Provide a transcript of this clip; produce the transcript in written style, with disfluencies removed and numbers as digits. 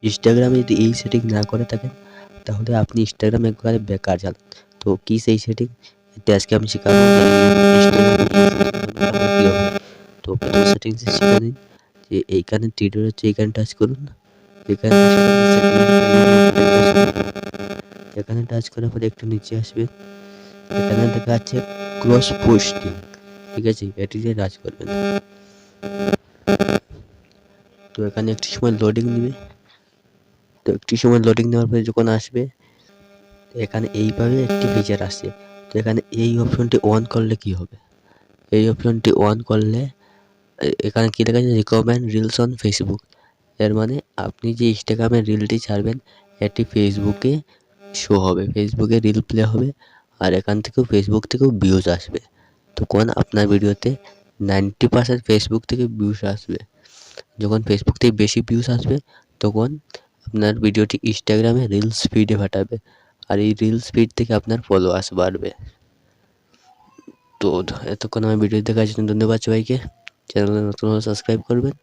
ইনস্টাগ্রামে যদি এই সেটিং না করে থাকেন তাহলে আপনি ইনস্টাগ্রামে একবারে বেকার যান। তো কি সেই সেটিং, এটা আজকে আমি শেখাবো যে ইনস্টাগ্রামে কি হবে। তো প্রথম সেটিংসে শিখে নিন যে এইখানে টিডোর হচ্ছে, এইখানে টাচ করুন। এখানে এখানে টাচ করার পরে একটু নিচে আসবে, এখানে দেখা যাচ্ছে ক্রস পোস্টিং, ঠিক আছে, এটিতে টাচ করবেন। তো এখানে একটু সময় লোডিং নেবে। তো একটু সময় লোডিং নেওয়ার পরে যখন আসবে এখানে এইভাবে একটি ফিচার আসছে। তো এখানে এই অপশনটি অন করলে কি হবে, এই অপশনটি অন করলে এখানে কি লেখা আছে, রিকমেন্ড রিলস অন ফেসবুক। এর মানে আপনি যে ইনস্টাগ্রামে রিলটি ছাড়বেন এটি ফেসবুকে শো হবে, ফেসবুকে রিল প্লে হবে, আর এখান থেকেও ফেসবুক থেকেও ভিউজ আসবে। তখন আপনার ভিডিওতে 90% ফেসবুক থেকে ভিউজ আসবে। যখন ফেসবুক থেকে বেশি ভিউজ আসবে তখন আপনার ভিডিওটি ইনস্টাগ্রামে রিলস ফিডে পাঠাবে, আর এই রিলস ফিড থেকে আপনার ফলোয়ার্স বাড়বে। তো এতক্ষণ আমার ভিডিও দেখার জন্য ধন্যবাদ সবাইকে। চ্যানেলে নতুন হলে সাবস্ক্রাইব করবেন।